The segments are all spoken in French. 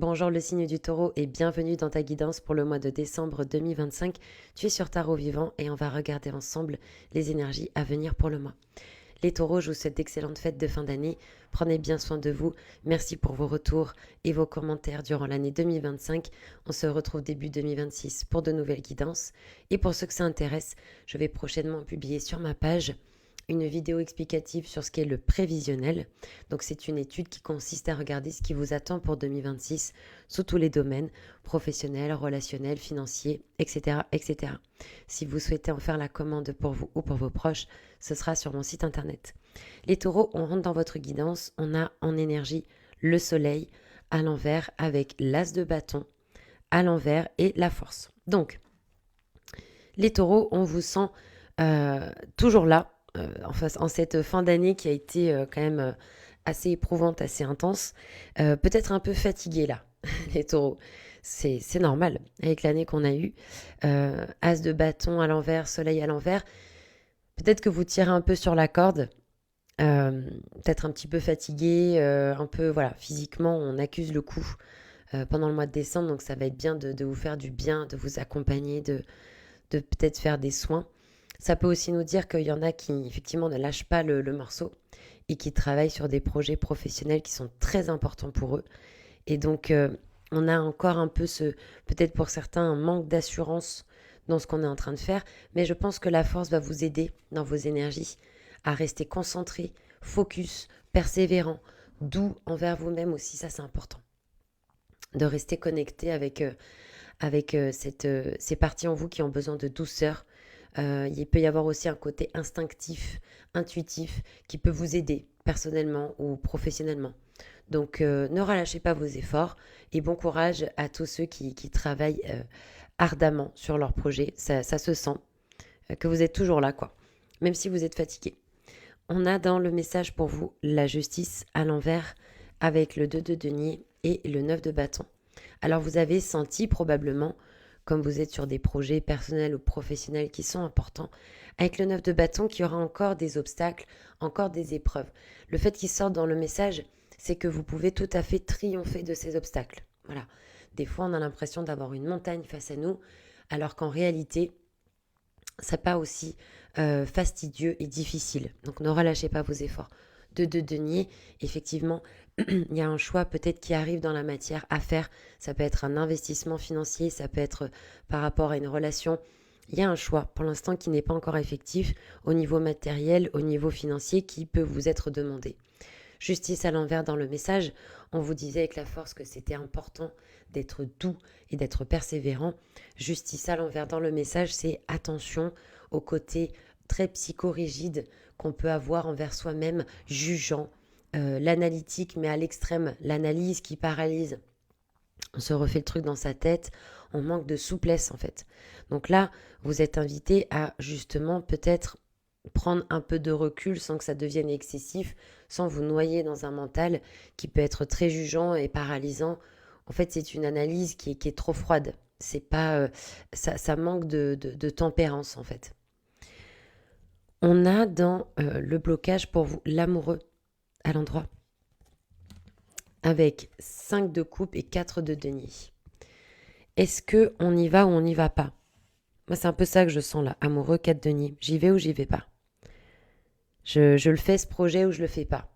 Bonjour le signe du taureau et bienvenue dans ta guidance pour le mois de décembre 2025. Tu es sur Tarot Vivant et on va regarder ensemble les énergies à venir pour le mois. Les taureaux, je vous souhaite d'excellentes fêtes de fin d'année. Prenez bien soin de vous. Merci pour vos retours et vos commentaires durant l'année 2025. On se retrouve début 2026 pour de nouvelles guidances. Et pour ceux que ça intéresse, je vais prochainement publier sur ma page une vidéo explicative sur ce qu'est le prévisionnel. Donc c'est une étude qui consiste à regarder ce qui vous attend pour 2026 sous tous les domaines, professionnels, relationnels, financiers, etc., etc. Si vous souhaitez en faire la commande pour vous ou pour vos proches, ce sera sur mon site internet. Les taureaux, on rentre dans votre guidance, on a en énergie le soleil à l'envers avec l'as de bâton à l'envers et la force. Donc, les taureaux, on vous sent toujours là, en cette fin d'année qui a été quand même assez éprouvante, assez intense, peut-être un peu fatigué là, les taureaux. C'est normal avec l'année qu'on a eue. As de bâton à l'envers, soleil à l'envers. Peut-être que vous tirez un peu sur la corde, peut-être un petit peu fatigué, un peu, voilà, physiquement, on accuse le coup pendant le mois de décembre, donc ça va être bien de vous faire du bien, de vous accompagner, de peut-être faire des soins. Ça peut aussi nous dire qu'il y en a qui, effectivement, ne lâchent pas le morceau et qui travaillent sur des projets professionnels qui sont très importants pour eux. Et donc, on a encore un peu peut-être pour certains, un manque d'assurance dans ce qu'on est en train de faire. Mais je pense que la force va vous aider dans vos énergies à rester concentré, focus, persévérant, doux envers vous-même aussi. Ça, c'est important. De rester connecté avec ces parties en vous qui ont besoin de douceur. Il peut y avoir aussi un côté instinctif, intuitif, qui peut vous aider personnellement ou professionnellement. Donc ne relâchez pas vos efforts et bon courage à tous ceux qui travaillent ardemment sur leur projet. Ça se sent que vous êtes toujours là, quoi, même si vous êtes fatigué. On a dans le message pour vous la justice à l'envers avec le 2 de denier et le 9 de bâton. Alors vous avez senti probablement, comme vous êtes sur des projets personnels ou professionnels qui sont importants, avec le 9 de bâton qu'il y aura encore des obstacles, encore des épreuves. Le fait qu'il sorte dans le message, c'est que vous pouvez tout à fait triompher de ces obstacles. Voilà. Des fois, on a l'impression d'avoir une montagne face à nous, alors qu'en réalité, c'est pas aussi fastidieux et difficile. Donc ne relâchez pas vos efforts. De denier, effectivement, il y a un choix peut-être qui arrive dans la matière à faire. Ça peut être un investissement financier, ça peut être par rapport à une relation. Il y a un choix pour l'instant qui n'est pas encore effectif au niveau matériel, au niveau financier qui peut vous être demandé. Justice à l'envers dans le message, on vous disait avec la force que c'était important d'être doux et d'être persévérant. Justice à l'envers dans le message, c'est attention au côté très psychorigide qu'on peut avoir envers soi-même, jugeant, l'analytique, mais à l'extrême, l'analyse qui paralyse. On se refait le truc dans sa tête, on manque de souplesse en fait. Donc là, vous êtes invité à justement peut-être prendre un peu de recul sans que ça devienne excessif, sans vous noyer dans un mental qui peut être très jugeant et paralysant. En fait, c'est une analyse qui est trop froide. C'est pas, ça manque de tempérance en fait. On a dans le blocage pour vous l'amoureux à l'endroit avec 5 de coupe et 4 de denier. Est-ce que on y va ou on n'y va pas? Moi, c'est un peu ça que je sens là. Amoureux, 4 denier. J'y vais ou j'y vais pas? Je le fais ce projet ou je le fais pas?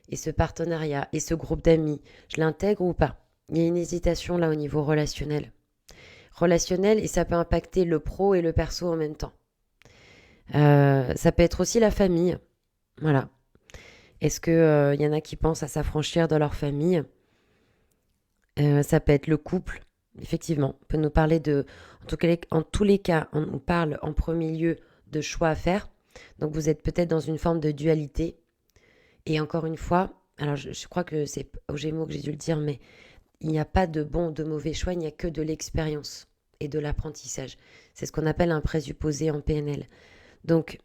Et ce partenariat et ce groupe d'amis, je l'intègre ou pas? Il y a une hésitation là au niveau relationnel. Relationnel et ça peut impacter le pro et le perso en même temps. Ça peut être aussi la famille. Voilà. Est-ce que y en a qui pensent à s'affranchir de leur famille? Ça peut être le couple. Effectivement, on peut nous parler de... En tous les cas, on nous parle en premier lieu de choix à faire. Donc vous êtes peut-être dans une forme de dualité. Et encore une fois, alors je crois que c'est aux Gémeaux que j'ai dû le dire, mais il n'y a pas de bon ou de mauvais choix, il n'y a que de l'expérience et de l'apprentissage. C'est ce qu'on appelle un présupposé en PNL. Donc,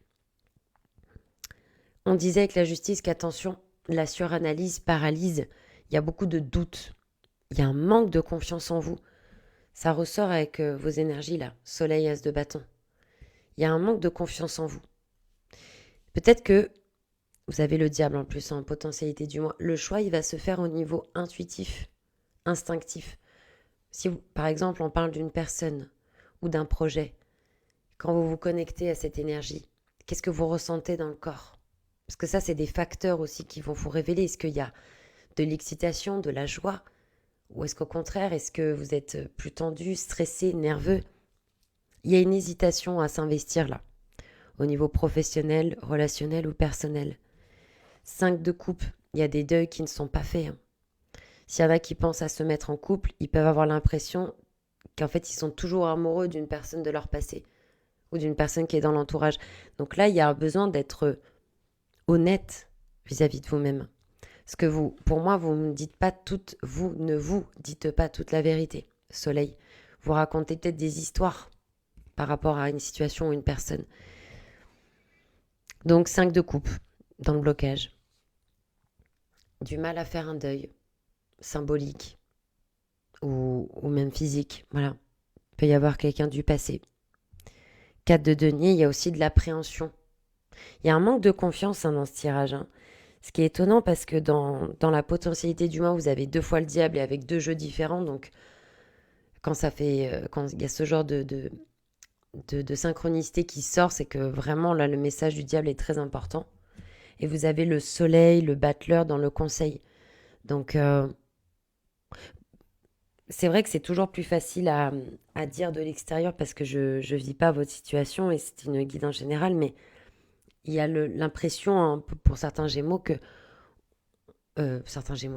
on disait avec la justice qu'attention, la suranalyse paralyse, il y a beaucoup de doutes, il y a un manque de confiance en vous. Ça ressort avec vos énergies là, soleil, as de bâton. Il y a un manque de confiance en vous. Peut-être que vous avez le diable en plus en potentialité du mois. Le choix, il va se faire au niveau intuitif. instinctif. Si, par exemple, on parle d'une personne ou d'un projet, quand vous vous connectez à cette énergie, qu'est-ce que vous ressentez dans le corps? Parce que ça, c'est des facteurs aussi qui vont vous révéler. Est-ce qu'il y a de l'excitation, de la joie? Ou est-ce qu'au contraire, est-ce que vous êtes plus tendu, stressé, nerveux? Il y a une hésitation à s'investir là, au niveau professionnel, relationnel ou personnel. 5 de coupe, il y a des deuils qui ne sont pas faits. S'il y en a qui pensent à se mettre en couple, ils peuvent avoir l'impression qu'en fait, ils sont toujours amoureux d'une personne de leur passé ou d'une personne qui est dans l'entourage. Donc là, il y a besoin d'être honnête vis-à-vis de vous-même. Parce que vous, pour moi, vous ne dites pas toute, vous ne vous dites pas toute la vérité. Soleil, vous racontez peut-être des histoires par rapport à une situation ou une personne. Donc 5 de coupe dans le blocage. Du mal à faire un deuil symbolique ou même physique. Voilà. Il peut y avoir quelqu'un du passé. 4 de denier, il y a aussi de l'appréhension. Il y a un manque de confiance dans ce tirage. Ce qui est étonnant parce que dans la potentialité du mois, vous avez 2 fois le diable et avec 2 jeux différents. Donc quand il y a ce genre de synchronicité qui sort, c'est que vraiment là, le message du diable est très important. Et vous avez le soleil, le battleur dans le conseil. Donc c'est vrai que c'est toujours plus facile à dire de l'extérieur parce que je ne vis pas votre situation et c'est une guidance générale, mais il y a l'impression pour certains gémeaux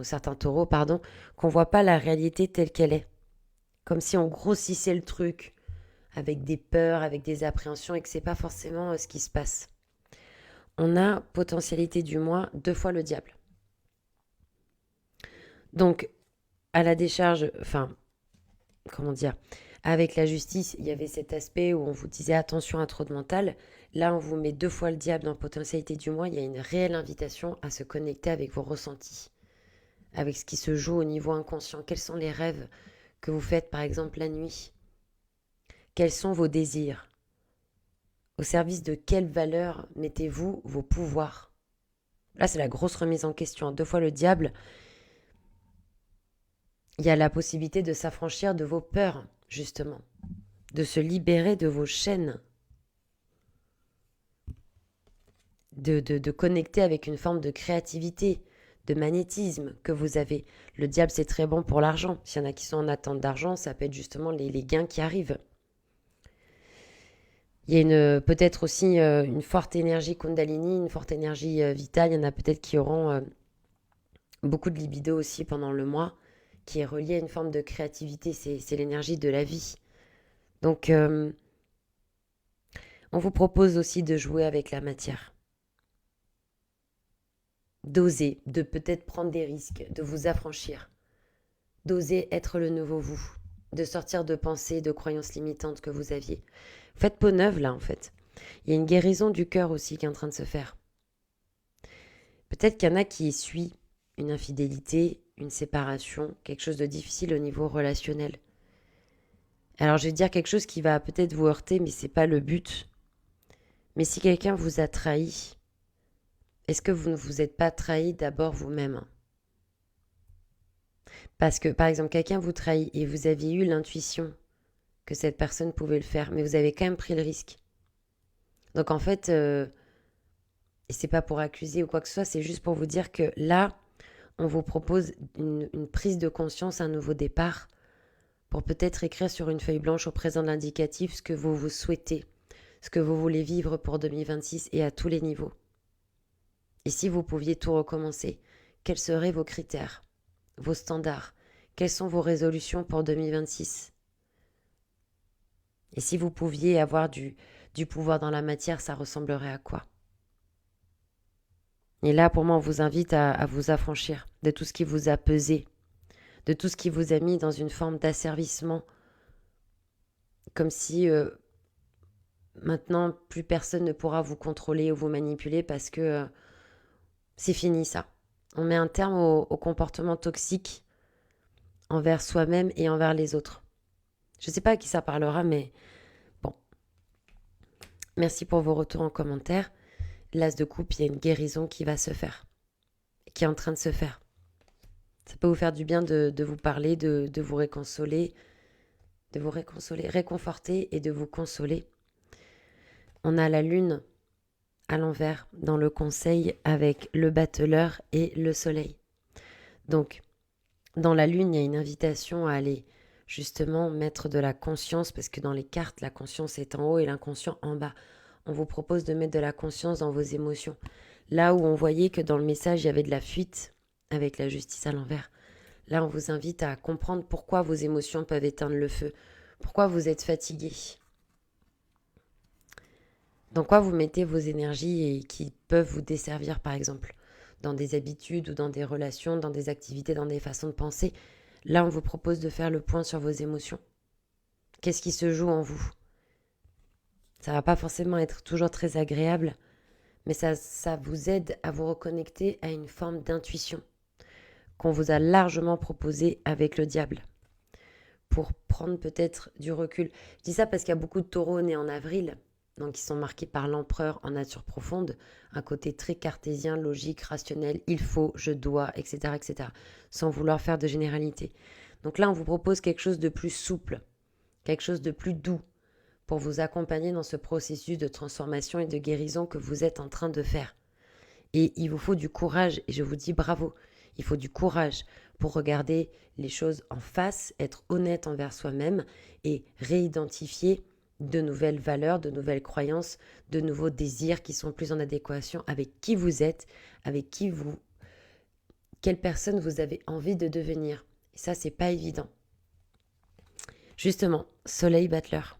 certains taureaux, pardon, qu'on voit pas la réalité telle qu'elle est. Comme si on grossissait le truc avec des peurs, avec des appréhensions et que c'est pas forcément ce qui se passe. On a potentialité du mois 2 fois le diable. Donc, à la décharge, enfin, comment dire, avec la justice, il y avait cet aspect où on vous disait attention à trop de mental. Là, on vous met 2 fois le diable dans potentialité du mois. Il y a une réelle invitation à se connecter avec vos ressentis, avec ce qui se joue au niveau inconscient. Quels sont les rêves que vous faites, par exemple, la nuit? Quels sont vos désirs? Au service de quelles valeurs mettez-vous vos pouvoirs? Là, c'est la grosse remise en question. 2 fois le diable, il y a la possibilité de s'affranchir de vos peurs, justement, de se libérer de vos chaînes, de connecter avec une forme de créativité, de magnétisme que vous avez. Le diable, c'est très bon pour l'argent. S'il y en a qui sont en attente d'argent, ça peut être justement les gains qui arrivent. Il y a peut-être aussi une forte énergie Kundalini, une forte énergie vitale. Il y en a peut-être qui auront beaucoup de libido aussi pendant le mois, qui est reliée à une forme de créativité. C'est l'énergie de la vie. Donc, on vous propose aussi de jouer avec la matière. D'oser, de peut-être prendre des risques, de vous affranchir. D'oser être le nouveau vous. De sortir de pensées, de croyances limitantes que vous aviez. Faites peau neuve là en fait. Il y a une guérison du cœur aussi qui est en train de se faire. Peut-être qu'il y en a qui essuient une infidélité, une séparation, quelque chose de difficile au niveau relationnel. Alors je vais dire quelque chose qui va peut-être vous heurter, mais c'est pas le but. Mais si quelqu'un vous a trahi, est-ce que vous ne vous êtes pas trahi d'abord vous-même? Parce que par exemple, quelqu'un vous trahit et vous aviez eu l'intuition que cette personne pouvait le faire, mais vous avez quand même pris le risque. Donc en fait, et c'est pas pour accuser ou quoi que ce soit, c'est juste pour vous dire que là, on vous propose une prise de conscience, un nouveau départ, pour peut-être écrire sur une feuille blanche au présent de l'indicatif ce que vous souhaitez, ce que vous voulez vivre pour 2026 et à tous les niveaux. Et si vous pouviez tout recommencer, quels seraient vos critères, vos standards? Quelles sont vos résolutions pour 2026? Et si vous pouviez avoir du pouvoir dans la matière, ça ressemblerait à quoi? Et là, pour moi, on vous invite à vous affranchir de tout ce qui vous a pesé, de tout ce qui vous a mis dans une forme d'asservissement, comme si maintenant, plus personne ne pourra vous contrôler ou vous manipuler parce que c'est fini ça. On met un terme au comportement toxique envers soi-même et envers les autres. Je ne sais pas à qui ça parlera, mais bon. Merci pour vos retours en commentaire. L'as de coupe, il y a une guérison qui va se faire, qui est en train de se faire. Ça peut vous faire du bien de vous parler, de vous réconsoler, réconforter et de vous consoler. On a la lune à l'envers dans le conseil avec le battleur et le soleil. Donc, dans la lune, il y a une invitation à aller justement mettre de la conscience, parce que dans les cartes, la conscience est en haut et l'inconscient en bas. On vous propose de mettre de la conscience dans vos émotions. Là où on voyait que dans le message, il y avait de la fuite avec la justice à l'envers. Là, on vous invite à comprendre pourquoi vos émotions peuvent éteindre le feu. Pourquoi vous êtes fatigué. Dans quoi vous mettez vos énergies et qui peuvent vous desservir, par exemple, dans des habitudes ou dans des relations, dans des activités, dans des façons de penser. Là, on vous propose de faire le point sur vos émotions. Qu'est-ce qui se joue en vous? Ça va pas forcément être toujours très agréable, mais ça vous aide à vous reconnecter à une forme d'intuition qu'on vous a largement proposée avec le diable, pour prendre peut-être du recul. Je dis ça parce qu'il y a beaucoup de taureaux nés en avril, donc qui sont marqués par l'empereur en nature profonde, un côté très cartésien, logique, rationnel, il faut, je dois, etc., etc., sans vouloir faire de généralité. Donc là, on vous propose quelque chose de plus souple, quelque chose de plus doux, pour vous accompagner dans ce processus de transformation et de guérison que vous êtes en train de faire. Et il vous faut du courage, et je vous dis bravo, il faut du courage pour regarder les choses en face, être honnête envers soi-même et réidentifier de nouvelles valeurs, de nouvelles croyances, de nouveaux désirs qui sont plus en adéquation avec qui vous êtes, avec quelle personne vous avez envie de devenir. Et ça, c'est pas évident. Justement, Soleil Battleur.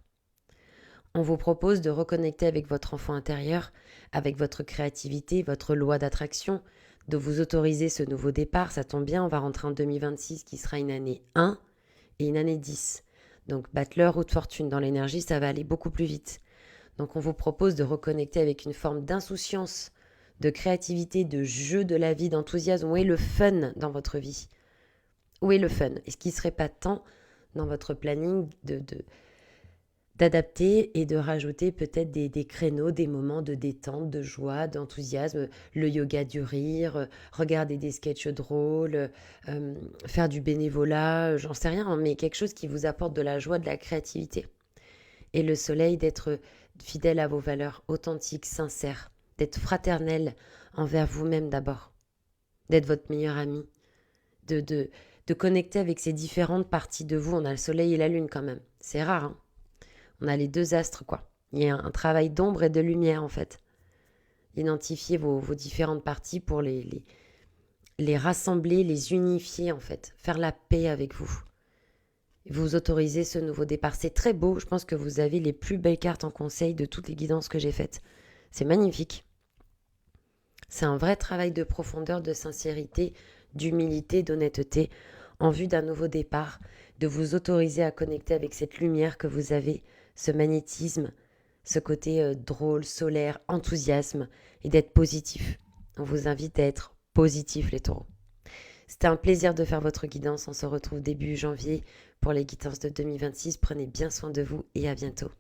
On vous propose de reconnecter avec votre enfant intérieur, avec votre créativité, votre loi d'attraction, de vous autoriser ce nouveau départ. Ça tombe bien, on va rentrer en 2026 qui sera une année 1 et une année 10. Donc battleur ou de fortune dans l'énergie, ça va aller beaucoup plus vite. Donc on vous propose de reconnecter avec une forme d'insouciance, de créativité, de jeu de la vie, d'enthousiasme. Où est le fun dans votre vie? Où est le fun? Est-ce qu'il ne serait pas temps dans votre planning d'adapter et de rajouter peut-être des créneaux, des moments de détente, de joie, d'enthousiasme, le yoga du rire, regarder des sketchs drôles, faire du bénévolat, j'en sais rien, mais quelque chose qui vous apporte de la joie, de la créativité. Et le soleil, d'être fidèle à vos valeurs, authentiques, sincères, d'être fraternel envers vous-même d'abord, d'être votre meilleur ami, de connecter avec ces différentes parties de vous. On a le soleil et la lune quand même, c'est rare, hein. On a les deux astres, quoi. Il y a un travail d'ombre et de lumière, en fait. Identifier vos différentes parties pour les rassembler, les unifier, en fait. Faire la paix avec vous. Vous autoriser ce nouveau départ. C'est très beau. Je pense que vous avez les plus belles cartes en conseil de toutes les guidances que j'ai faites. C'est magnifique. C'est un vrai travail de profondeur, de sincérité, d'humilité, d'honnêteté, en vue d'un nouveau départ, de vous autoriser à connecter avec cette lumière que vous avez, ce magnétisme, ce côté drôle, solaire, enthousiasme, et d'être positif. On vous invite à être positif, les taureaux. C'était un plaisir de faire votre guidance. On se retrouve début janvier pour les guidances de 2026. Prenez bien soin de vous et à bientôt.